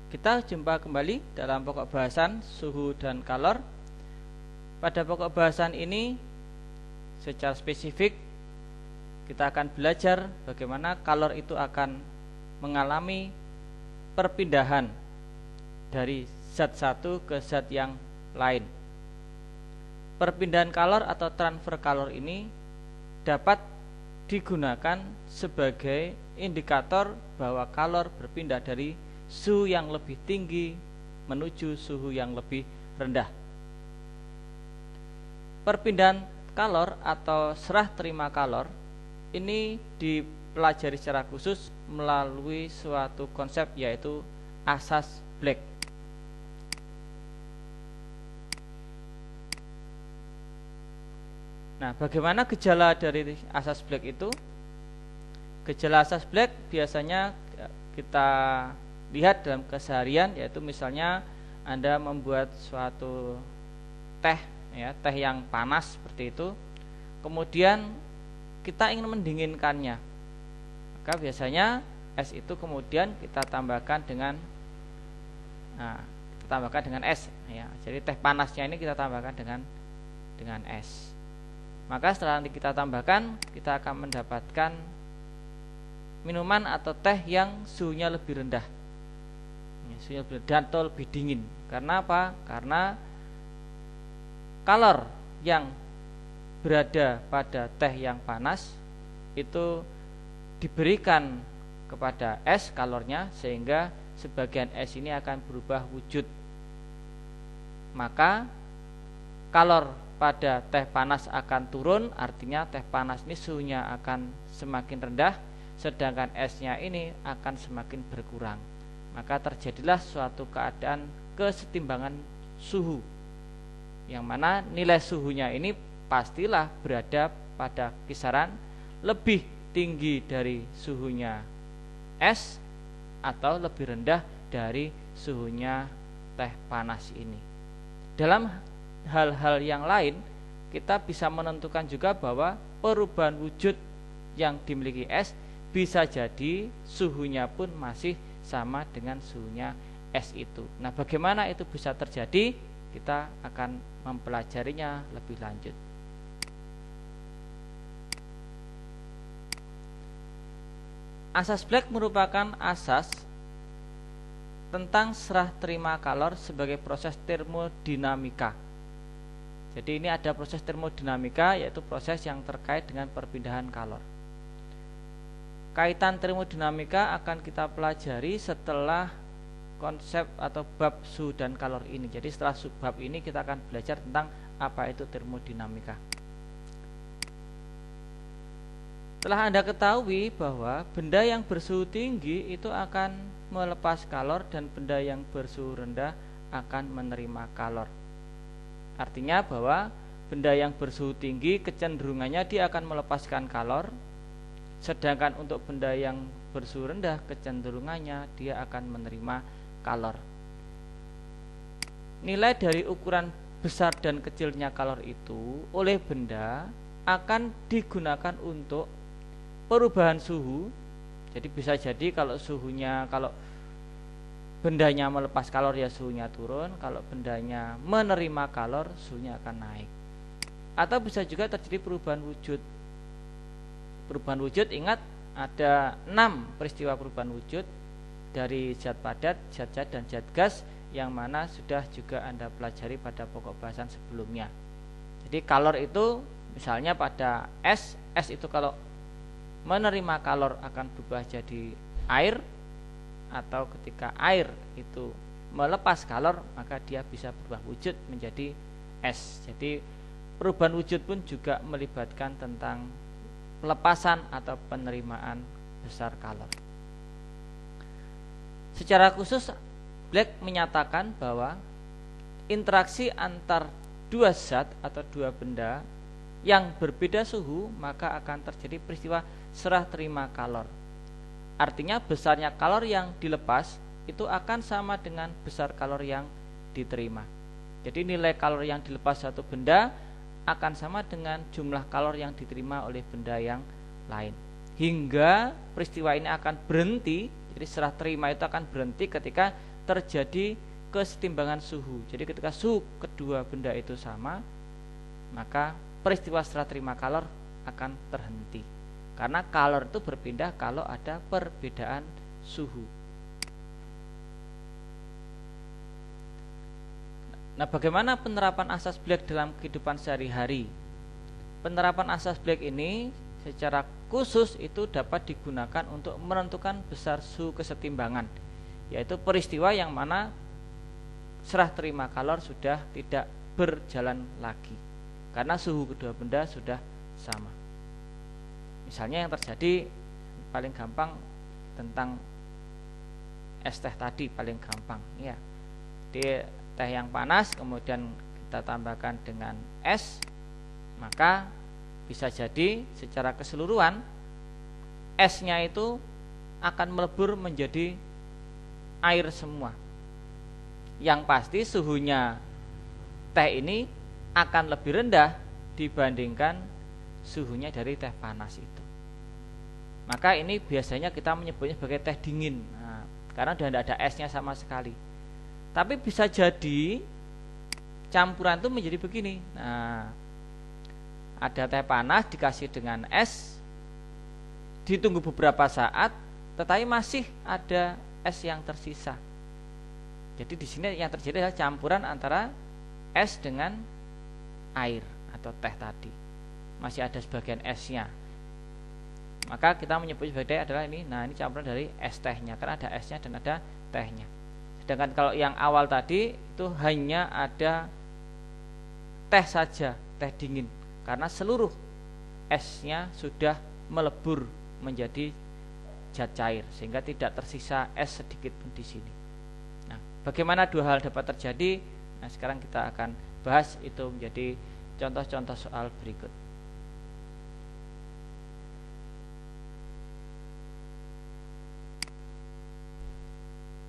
Kita jumpa kembali dalam pokok bahasan suhu dan kalor. Pada pokok bahasan ini secara spesifik kita akan belajar bagaimana kalor itu akan mengalami perpindahan dari zat satu ke zat yang lain. Perpindahan kalor atau transfer kalor ini dapat digunakan sebagai indikator bahwa kalor berpindah dari suhu yang lebih tinggi menuju suhu yang lebih rendah. Perpindahan kalor atau serah terima kalor ini dipelajari secara khusus melalui suatu konsep, yaitu asas Black. Nah, bagaimana gejala dari asas Black itu? Gejala asas Black biasanya kita lihat dalam keseharian, yaitu misalnya Anda membuat suatu teh, teh yang panas seperti itu, kemudian kita ingin mendinginkannya, maka biasanya es itu kemudian kita tambahkan dengan es, Jadi teh panasnya ini kita tambahkan dengan es. Maka setelah nanti kita tambahkan, kita akan mendapatkan minuman atau teh yang suhunya lebih rendah, suhunya lebih rendah atau lebih dingin. Karena apa? Karena kalor yang berada pada teh yang panas itu diberikan kepada es kalornya, sehingga sebagian es ini akan berubah wujud. Maka kalor pada teh panas akan turun, artinya teh panas ini suhunya akan semakin rendah, sedangkan esnya ini akan semakin berkurang. Maka terjadilah suatu keadaan kesetimbangan suhu, yang mana nilai suhunya ini pastilah berada pada kisaran lebih tinggi dari suhunya es atau lebih rendah dari suhunya teh panas ini. Dalam hal-hal yang lain, kita bisa menentukan juga bahwa perubahan wujud yang dimiliki es bisa jadi suhunya pun masih sama dengan suhunya es itu. Nah, bagaimana itu bisa terjadi? Kita akan mempelajarinya lebih lanjut. Asas Black merupakan asas tentang serah terima kalor sebagai proses termodinamika. Jadi ini ada proses termodinamika, yaitu proses yang terkait dengan perpindahan kalor. Kaitan termodinamika akan kita pelajari setelah konsep atau bab suhu dan kalor ini. Jadi setelah subbab ini kita akan belajar tentang apa itu termodinamika. Telah Anda ketahui bahwa benda yang bersuhu tinggi itu akan melepas kalor dan benda yang bersuhu rendah akan menerima kalor. Artinya bahwa benda yang bersuhu tinggi kecenderungannya dia akan melepaskan kalor, sedangkan untuk benda yang bersuhu rendah kecenderungannya dia akan menerima kalor. Nilai dari ukuran besar dan kecilnya kalor itu oleh benda akan digunakan untuk perubahan suhu. Jadi bisa jadi kalau bendanya melepas kalor ya suhunya turun, kalau bendanya menerima kalor suhunya akan naik. Atau bisa juga terjadi perubahan wujud. Perubahan wujud, ingat ada 6 peristiwa perubahan wujud dari zat padat, zat cair, dan zat gas, yang mana sudah juga Anda pelajari pada pokok bahasan sebelumnya. Jadi kalor itu misalnya pada es itu kalau menerima kalor akan berubah jadi air, atau ketika air itu melepas kalor maka dia bisa berubah wujud menjadi es. Jadi perubahan wujud pun juga melibatkan tentang pelepasan atau penerimaan besar kalor. Secara khusus Black menyatakan bahwa interaksi antar dua zat atau dua benda yang berbeda suhu maka akan terjadi peristiwa serah terima kalor. Artinya besarnya kalor yang dilepas itu akan sama dengan besar kalor yang diterima. Jadi nilai kalor yang dilepas satu benda akan sama dengan jumlah kalor yang diterima oleh benda yang lain. Hingga peristiwa ini akan berhenti. Jadi serah terima itu akan berhenti ketika terjadi kesetimbangan suhu. Jadi ketika suhu kedua benda itu sama, maka peristiwa serah terima kalor akan terhenti. Karena kalor itu berpindah kalau ada perbedaan suhu. Nah, bagaimana penerapan asas Black dalam kehidupan sehari-hari? Penerapan asas Black ini secara khusus itu dapat digunakan untuk menentukan besar suhu kesetimbangan, yaitu peristiwa yang mana serah terima kalor sudah tidak berjalan lagi karena suhu kedua benda sudah sama. Misalnya yang terjadi paling gampang tentang es teh tadi, paling gampang ya. Di teh yang panas kemudian kita tambahkan dengan es, maka bisa jadi secara keseluruhan esnya itu akan melebur menjadi air semua. Yang pasti suhunya teh ini akan lebih rendah dibandingkan suhunya dari teh panas itu. Maka ini biasanya kita menyebutnya sebagai teh dingin, karena sudah tidak ada esnya sama sekali. Tapi bisa jadi campuran itu menjadi begini. Nah, ada teh panas dikasih dengan es, ditunggu beberapa saat, tetapi masih ada es yang tersisa. Jadi di sini yang terjadi adalah campuran antara es dengan air atau teh tadi. Masih ada sebagian esnya. Maka kita menyebut sebagai adalah ini. Nah, ini campuran dari es tehnya, karena ada esnya dan ada tehnya. Sedangkan kalau yang awal tadi itu hanya ada teh saja, teh dingin, karena seluruh esnya sudah melebur menjadi zat cair sehingga tidak tersisa es sedikit pun di sini. Nah, bagaimana dua hal dapat terjadi? Nah, sekarang kita akan bahas itu menjadi contoh-contoh soal berikut.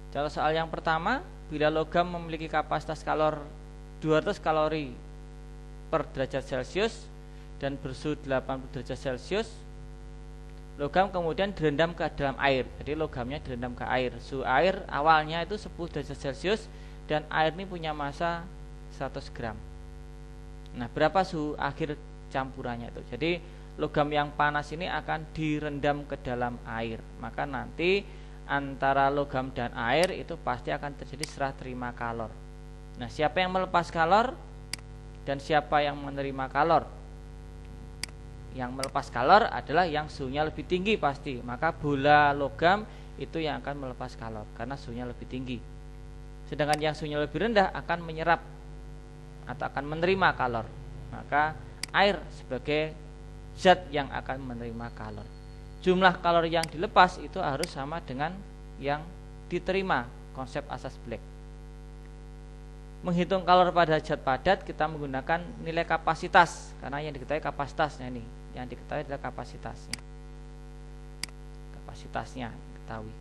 Contoh soal yang pertama, bila logam memiliki kapasitas kalor 200 kalori per derajat Celcius dan bersuhu 80 derajat Celcius, logam kemudian direndam ke dalam air. Jadi logamnya direndam ke air. Suhu air awalnya itu 10 derajat Celcius dan air ini punya massa 100 gram. Nah, berapa suhu akhir campurannya itu? Jadi logam yang panas ini akan direndam ke dalam air. Maka nanti antara logam dan air itu pasti akan terjadi serah terima kalor. Nah, siapa yang melepas kalor dan siapa yang menerima kalor? Yang melepas kalor adalah yang suhunya lebih tinggi pasti. Maka bola logam itu yang akan melepas kalor karena suhunya lebih tinggi. Sedangkan yang suhunya lebih rendah akan menyerap atau akan menerima kalor. Maka air sebagai zat yang akan menerima kalor. Jumlah kalor yang dilepas itu harus sama dengan yang diterima, konsep asas Black. Menghitung kalor pada zat padat kita menggunakan nilai kapasitas, karena yang diketahui kapasitasnya ini, yang diketahui adalah kapasitasnya. Kapasitasnya diketahui.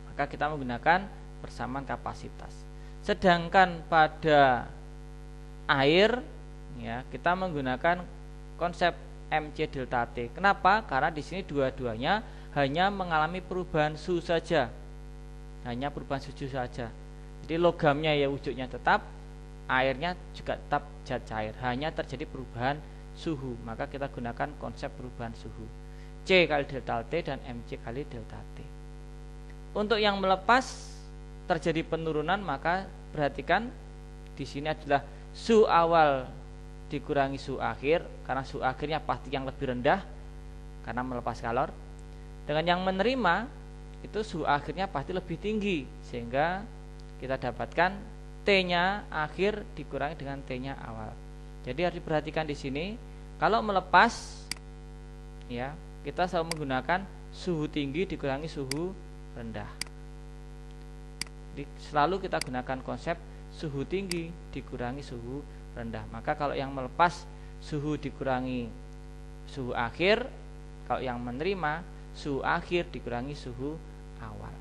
Maka kita menggunakan persamaan kapasitas. Sedangkan pada air ya, kita menggunakan konsep MC delta T. Kenapa? Karena di sini dua-duanya hanya mengalami perubahan suhu saja. Hanya perubahan suhu saja. Jadi logamnya ya wujudnya tetap, airnya juga tetap zat cair. Hanya terjadi perubahan suhu. Maka kita gunakan konsep perubahan suhu. C kali delta T dan MC kali delta T. Untuk yang melepas terjadi penurunan, maka perhatikan di sini adalah suhu awal dikurangi suhu akhir, karena suhu akhirnya pasti yang lebih rendah karena melepas kalor. Dengan yang menerima itu suhu akhirnya pasti lebih tinggi, sehingga kita dapatkan T-nya akhir dikurangi dengan T-nya awal. Jadi harus diperhatikan di sini, kalau melepas ya, kita selalu menggunakan suhu tinggi dikurangi suhu rendah. Jadi selalu kita gunakan konsep suhu tinggi dikurangi suhu rendah. Maka kalau yang melepas suhu dikurangi suhu akhir, kalau yang menerima suhu akhir dikurangi suhu awal.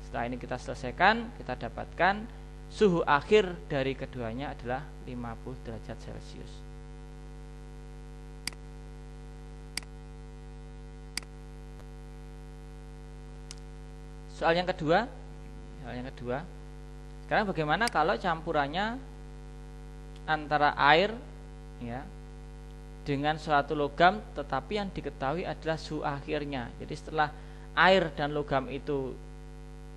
Setelah ini kita selesaikan, kita dapatkan suhu akhir dari keduanya adalah 50 derajat Celcius. Soal yang kedua. Sekarang bagaimana kalau campurannya antara air ya dengan suatu logam, tetapi yang diketahui adalah suhu akhirnya. Jadi setelah air dan logam itu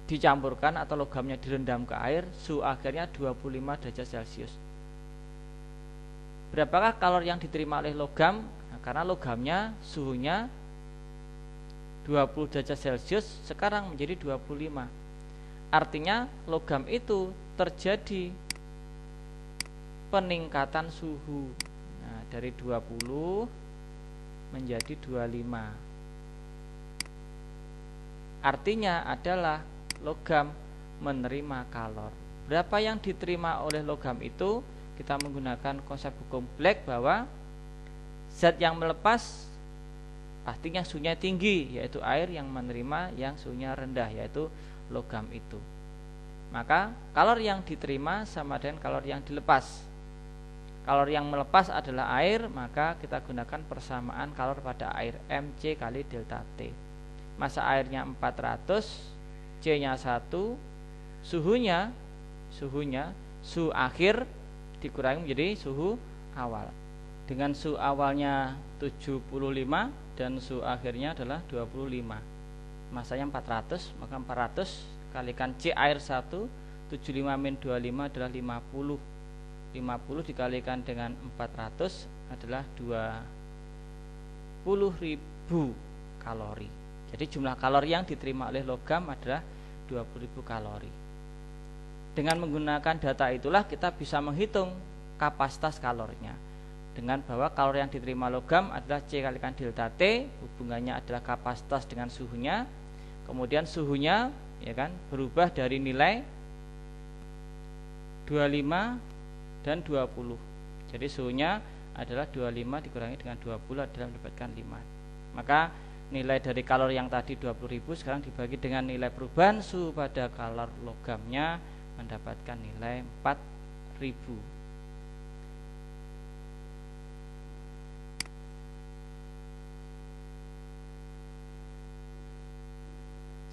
dicampurkan atau logamnya direndam ke air, suhu akhirnya 25 derajat Celcius. Berapakah kalori yang diterima oleh logam? Nah, karena logamnya suhunya 20 derajat Celcius, sekarang menjadi 25. Artinya logam itu terjadi peningkatan suhu. Nah, dari 20 menjadi 25. Artinya adalah logam menerima kalor. Berapa yang diterima oleh logam itu? Kita menggunakan konsep hukum Black bahwa zat yang melepas pastinya suhunya tinggi, yaitu air, yang menerima yang suhunya rendah, yaitu logam itu. Maka kalor yang diterima sama dengan kalor yang dilepas. Kalor yang melepas adalah air, maka kita gunakan persamaan kalor pada air, Mc kali delta T. Massa airnya 400, C-nya 1, suhu akhir dikurangi menjadi suhu awal. Dengan suhu awalnya 75 dan suhu akhirnya adalah 25. Masanya 400, maka 400 kalikan C air 1, 75 min 25 adalah 50. 50 dikalikan dengan 400 adalah 20.000 kalori. Jadi jumlah kalori yang diterima oleh logam adalah 20.000 kalori. Dengan menggunakan data itulah kita bisa menghitung kapasitas kalorinya. Dengan bahwa kalori yang diterima logam adalah C kalikan delta T, hubungannya adalah kapasitas dengan suhunya. Kemudian suhunya ya kan berubah dari nilai 25 dan 20. Jadi suhunya adalah 25 dikurangi dengan 20 adalah mendapatkan 5. Maka nilai dari kalori yang tadi 20.000 sekarang dibagi dengan nilai perubahan suhu pada kalor logamnya mendapatkan nilai 4.000.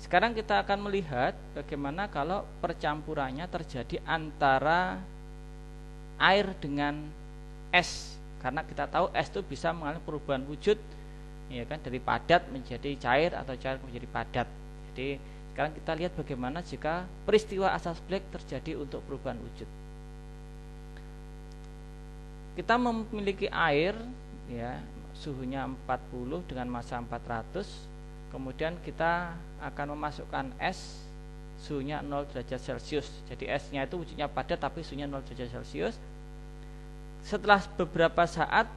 Sekarang kita akan melihat bagaimana kalau percampurannya terjadi antara air dengan es. Karena kita tahu es itu bisa mengalami perubahan wujud ya kan, dari padat menjadi cair atau cair menjadi padat. Jadi sekarang kita lihat bagaimana jika peristiwa asas Black terjadi untuk perubahan wujud. Kita memiliki air ya, suhunya 40 dengan massa 400. Kemudian kita akan memasukkan es, suhunya 0 derajat Celcius. Jadi esnya itu wujudnya padat tapi suhunya 0 derajat Celcius. Setelah beberapa saat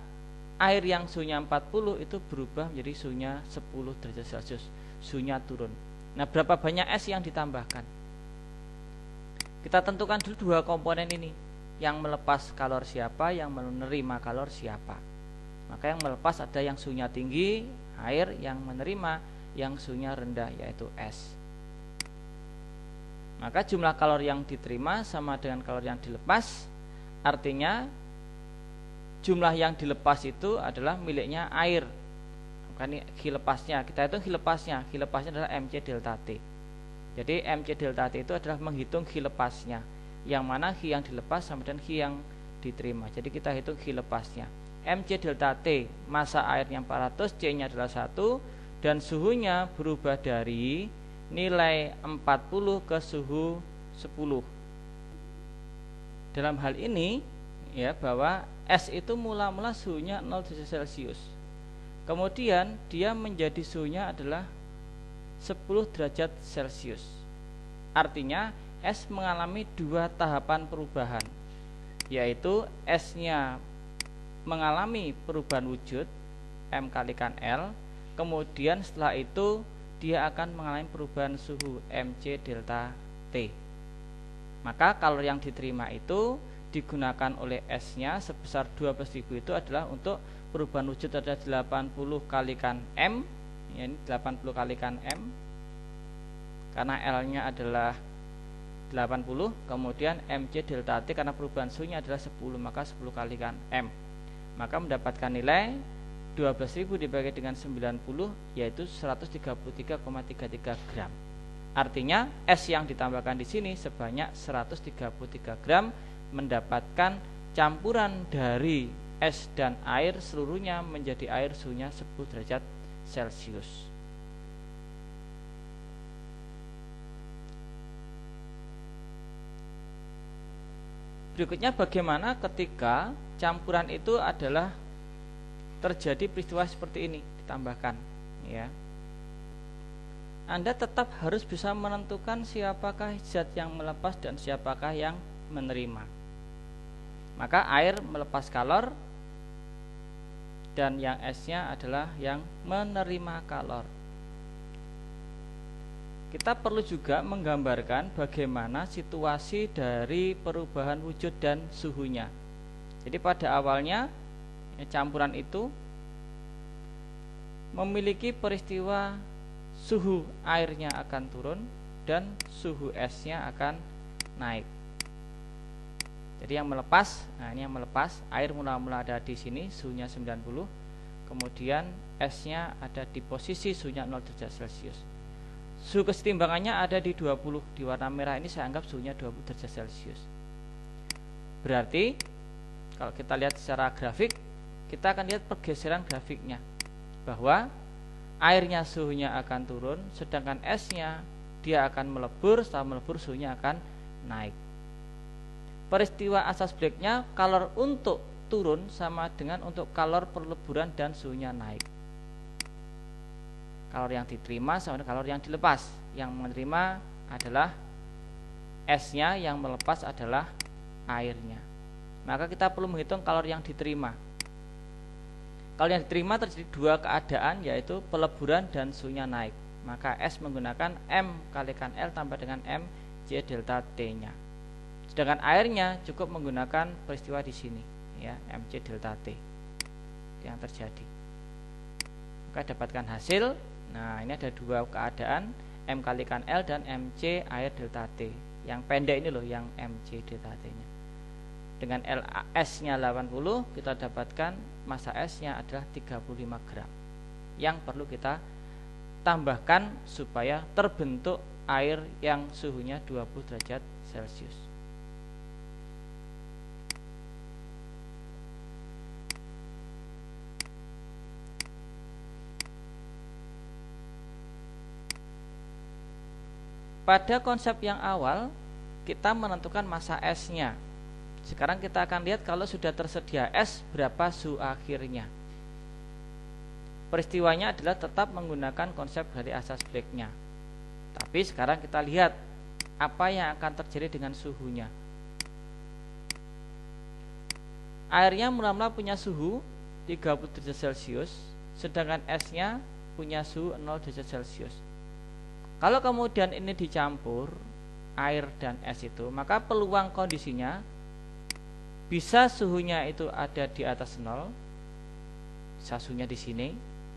air yang suhunya 40 itu berubah menjadi suhunya 10 derajat Celcius. Suhunya turun. Nah, berapa banyak es yang ditambahkan? Kita tentukan dulu dua komponen ini. Yang melepas kalor siapa, yang menerima kalor siapa. Maka yang melepas ada yang suhunya tinggi, air, yang menerima yang suhunya rendah yaitu es. Maka jumlah kalori yang diterima sama dengan kalori yang dilepas. Artinya jumlah yang dilepas itu adalah miliknya air. Maka ini Q lepasnya, kita hitung Q lepasnya. Q lepasnya adalah Mc delta T. Jadi Mc delta T itu adalah menghitung Q lepasnya, yang mana Q yang dilepas sama dengan Q yang diterima. Jadi kita hitung Q lepasnya. Mc delta T, massa airnya 400, C-nya adalah 1, dan suhunya berubah dari nilai 40 ke suhu 10. Dalam hal ini ya, bahwa es itu mula-mula suhunya 0 derajat Celcius. Kemudian dia menjadi suhunya adalah 10 derajat Celcius. Artinya es mengalami dua tahapan perubahan, yaitu esnya mengalami perubahan wujud M kalikan L. Kemudian setelah itu dia akan mengalami perubahan suhu Mc delta T. Maka kalori yang diterima itu digunakan oleh S-nya sebesar 12.000 itu adalah untuk perubahan wujud ada 80 kalikan M. Ya, ini 80 kalikan M. Karena L-nya adalah 80, kemudian Mc delta T karena perubahan suhunya adalah 10, maka 10 kalikan M. Maka mendapatkan nilai 12.000 dibagi dengan 90 yaitu 133,33 gram. Artinya es yang ditambahkan di sini sebanyak 133 gram mendapatkan campuran dari es dan air seluruhnya menjadi air suhunya 10 derajat Celcius. Berikutnya bagaimana ketika campuran itu adalah terjadi peristiwa seperti ini ditambahkan, ya. Anda tetap harus bisa menentukan siapakah zat yang melepas dan siapakah yang menerima. Maka air melepas kalor dan yang esnya adalah yang menerima kalor. Kita perlu juga menggambarkan bagaimana situasi dari perubahan wujud dan suhunya. Jadi pada awalnya campuran itu memiliki peristiwa suhu airnya akan turun dan suhu esnya akan naik. Jadi yang melepas, nah ini yang melepas, air mula-mula ada di sini suhunya 90, kemudian esnya ada di posisi suhunya 0 derajat Celcius. Suhu kesetimbangannya ada di 20, di warna merah ini saya anggap suhunya 20 derajat Celcius. Berarti kalau kita lihat secara grafik, kita akan lihat pergeseran grafiknya, bahwa airnya suhunya akan turun, sedangkan esnya dia akan melebur, setelah melebur suhunya akan naik. Peristiwa asas Black-nya kalor untuk turun sama dengan untuk kalor perleburan dan suhunya naik. Kalor yang diterima sama dengan kalor yang dilepas. Yang menerima adalah esnya, yang melepas adalah airnya. Maka kita perlu menghitung kalor yang diterima. Kalau yang diterima terjadi dua keadaan, yaitu peleburan dan suhunya naik. Maka S menggunakan M kalikan L tambah dengan MC delta T-nya. Sedangkan airnya cukup menggunakan peristiwa di sini, ya, MC delta T yang terjadi. Maka dapatkan hasil. Nah, ini ada dua keadaan, M kalikan L dan MC air delta T. Yang pendek ini loh, yang MC delta T-nya. Dengan LS-nya 80, kita dapatkan massa S-nya adalah 35 gram yang perlu kita tambahkan supaya terbentuk air yang suhunya 20 derajat Celcius. Pada konsep yang awal kita menentukan massa S-nya. Sekarang kita akan lihat kalau sudah tersedia S, berapa suhu akhirnya. Peristiwanya adalah tetap menggunakan konsep dari asas Black-nya. Tapi sekarang kita lihat apa yang akan terjadi dengan suhunya. Airnya mula-mula punya suhu 30 derajat Celcius, sedangkan esnya punya suhu 0 derajat Celcius. Kalau kemudian ini dicampur air dan es itu, maka peluang kondisinya bisa suhunya itu ada di atas 0, bisa suhunya di sini,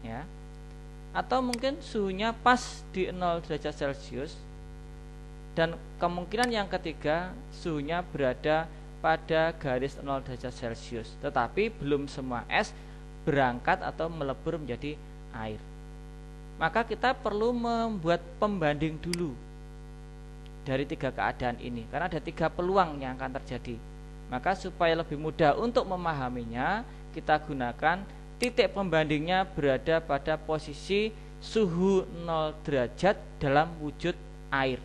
ya, atau mungkin suhunya pas di 0 derajat Celcius, dan kemungkinan yang ketiga suhunya berada pada garis 0 derajat Celcius, tetapi belum semua es berangkat atau melebur menjadi air. Maka kita perlu membuat pembanding dulu dari tiga keadaan ini, karena ada tiga peluang yang akan terjadi. Maka supaya lebih mudah untuk memahaminya, kita gunakan titik pembandingnya berada pada posisi suhu 0 derajat dalam wujud air.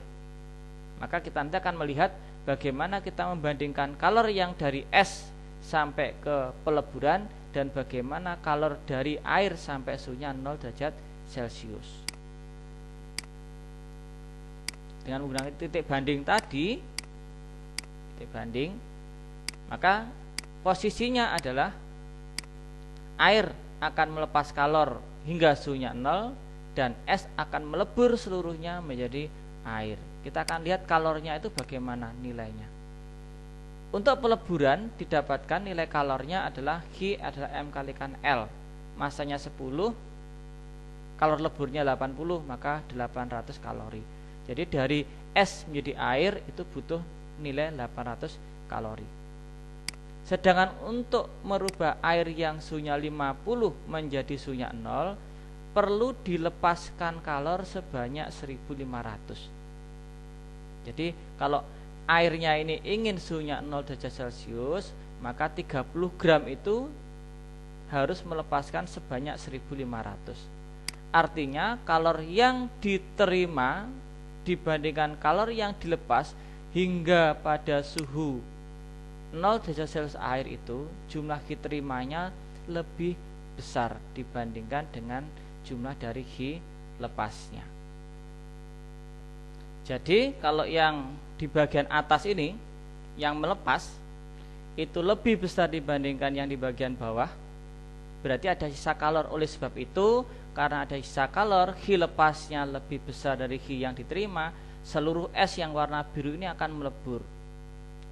Maka kita nanti akan melihat bagaimana kita membandingkan kalor yang dari es sampai ke peleburan dan bagaimana kalor dari air sampai suhunya 0 derajat Celcius. Dengan menggunakan titik banding tadi, titik banding, maka posisinya adalah air akan melepas kalor hingga suhunya 0 dan es akan melebur seluruhnya menjadi air. Kita akan lihat kalornya itu bagaimana nilainya. Untuk peleburan didapatkan nilai kalornya adalah G adalah M kalikan L. Masanya 10, kalor leburnya 80, maka 800 kalori. Jadi dari es menjadi air itu butuh nilai 800 kalori. Sedangkan untuk merubah air yang suhunya 50 menjadi suhunya 0, perlu dilepaskan kalor sebanyak 1500. Jadi kalau airnya ini ingin suhunya 0 derajat Celcius, maka 30 gram itu harus melepaskan sebanyak 1500. Artinya kalori yang diterima dibandingkan kalori yang dilepas hingga pada suhu 0 derajat Celcius air itu, jumlah diterimanya lebih besar dibandingkan dengan jumlah dari Ki lepasnya. Jadi kalau yang di bagian atas ini yang melepas itu lebih besar dibandingkan yang di bagian bawah, berarti ada sisa kalor. Oleh sebab itu, karena ada sisa kalor, Ki lepasnya lebih besar dari Ki yang diterima, seluruh es yang warna biru ini akan melebur.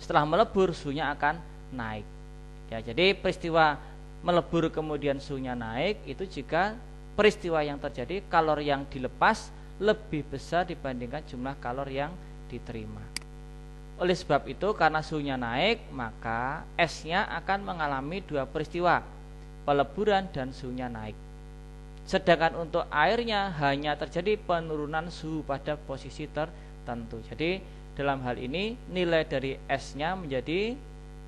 Setelah melebur, suhunya akan naik. Ya, jadi peristiwa melebur kemudian suhunya naik itu jika peristiwa yang terjadi kalor yang dilepas lebih besar dibandingkan jumlah kalor yang diterima. Oleh sebab itu, karena suhunya naik, maka esnya akan mengalami dua peristiwa, peleburan dan suhunya naik. Sedangkan untuk airnya hanya terjadi penurunan suhu pada posisi tertentu. Jadi dalam hal ini nilai dari esnya menjadi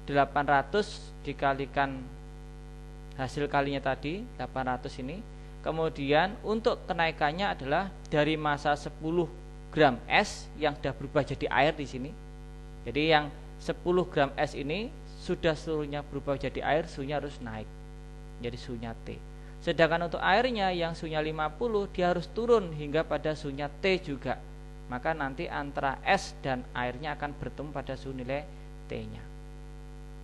800 dikalikan hasil kalinya tadi 800 ini. Kemudian untuk kenaikannya adalah dari massa 10 gram es yang sudah berubah jadi air di sini. Jadi yang 10 gram es ini sudah seluruhnya berubah jadi air, suhunya harus naik. Jadi suhunya T. Sedangkan untuk airnya yang suhunya 50, dia harus turun hingga pada suhunya T juga. Maka nanti antara es dan airnya akan bertemu pada suhu nilai T-nya.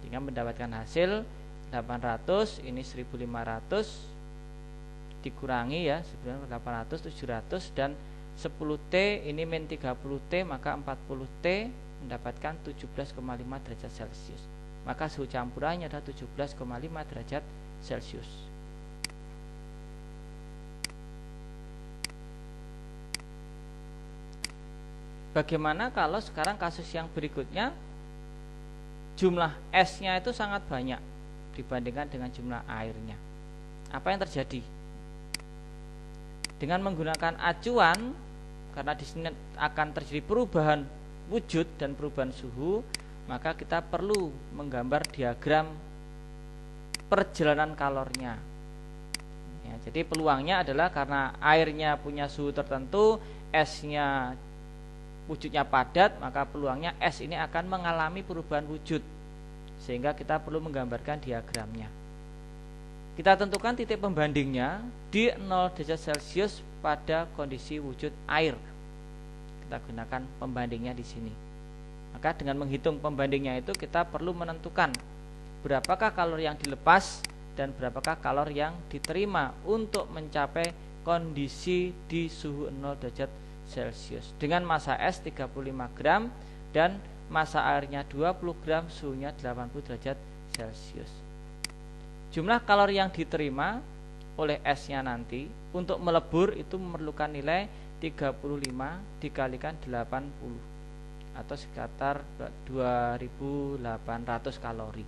Sehingga mendapatkan hasil 800, ini 1500 dikurangi ya, sebenarnya 800, 700 dan 10T ini min 30T, maka 40T mendapatkan 17,5 derajat Celcius. Maka suhu campurannya adalah 17,5 derajat Celcius. Bagaimana kalau sekarang kasus yang berikutnya, jumlah esnya itu sangat banyak dibandingkan dengan jumlah airnya? Apa yang terjadi? Dengan menggunakan acuan, karena di sini akan terjadi perubahan wujud dan perubahan suhu, maka kita perlu menggambar diagram perjalanan kalornya. Ya, jadi peluangnya adalah karena airnya punya suhu tertentu, esnya wujudnya padat, maka peluangnya es ini akan mengalami perubahan wujud, sehingga kita perlu menggambarkan diagramnya. Kita tentukan titik pembandingnya di 0 derajat Celcius pada kondisi wujud air. Kita gunakan pembandingnya di sini. Maka dengan menghitung pembandingnya itu kita perlu menentukan berapakah kalori yang dilepas dan berapakah kalori yang diterima untuk mencapai kondisi di suhu 0 derajat Celcius. Dengan massa es 35 gram dan massa airnya 20 gram, suhunya 80 derajat Celcius. Jumlah kalori yang diterima oleh esnya nanti untuk melebur itu memerlukan nilai 35 dikalikan 80 atau sekitar 2800 kalori.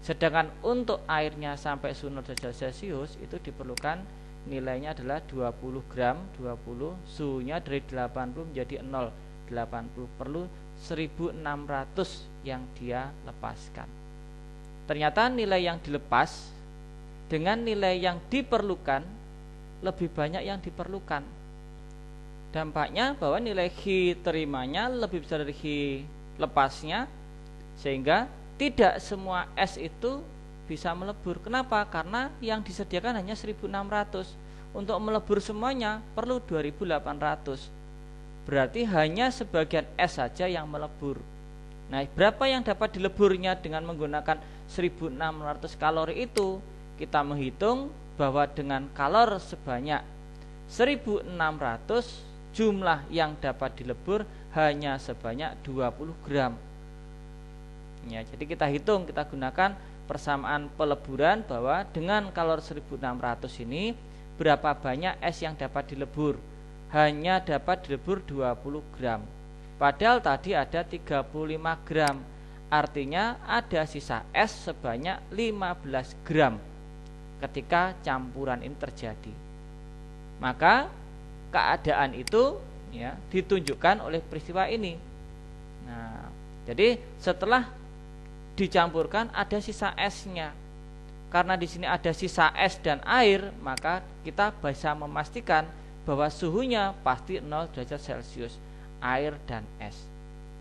Sedangkan untuk airnya sampai suhu 0 derajat Celcius itu diperlukan nilainya adalah 20 gram, 20 suhunya dari 80 menjadi 0, 80 perlu 1600 yang dia lepaskan. Ternyata nilai yang dilepas dengan nilai yang diperlukan lebih banyak yang diperlukan. Dampaknya bahwa nilai Ki terimanya lebih besar dari Ki lepasnya, sehingga tidak semua es itu bisa melebur. Kenapa? Karena yang disediakan hanya 1600. Untuk melebur semuanya perlu 2800. Berarti hanya sebagian es saja yang melebur. Nah, berapa yang dapat dileburnya dengan menggunakan 1600 kalori itu? Kita menghitung bahwa dengan kalor sebanyak 1600, jumlah yang dapat dilebur hanya sebanyak 20 gram. Ya, jadi kita hitung, kita gunakan persamaan peleburan bahwa dengan kalor 1600 ini berapa banyak es yang dapat dilebur? Hanya dapat dilebur 20 gram. Padahal tadi ada 35 gram. Artinya ada sisa es sebanyak 15 gram ketika campuran ini terjadi. Maka keadaan itu ya, ditunjukkan oleh peristiwa ini. Nah, jadi setelah dicampurkan ada sisa esnya. Karena di sini ada sisa es dan air, maka kita bisa memastikan bahwa suhunya pasti 0 derajat Celcius, air dan es.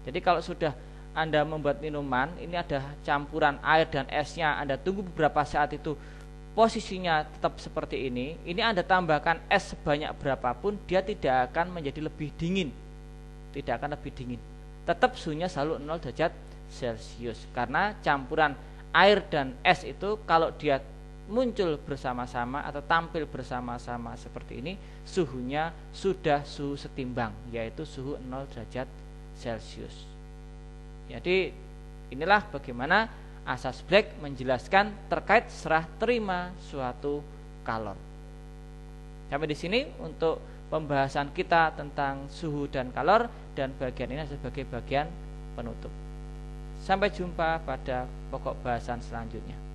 Jadi kalau sudah Anda membuat minuman, ini ada campuran air dan esnya, Anda tunggu beberapa saat itu posisinya tetap seperti ini Anda tambahkan es sebanyak berapapun, dia tidak akan menjadi lebih dingin. Tidak akan lebih dingin. Tetap suhunya selalu 0 derajat Celcius. Karena campuran air dan es itu kalau dia muncul bersama-sama atau tampil bersama-sama seperti ini, suhunya sudah suhu setimbang, yaitu suhu 0 derajat Celcius. Jadi inilah bagaimana asas Black menjelaskan terkait serah terima suatu kalor. Sampai di sini untuk pembahasan kita tentang suhu dan kalor, dan bagian ini sebagai bagian penutup. Sampai jumpa pada pokok bahasan selanjutnya.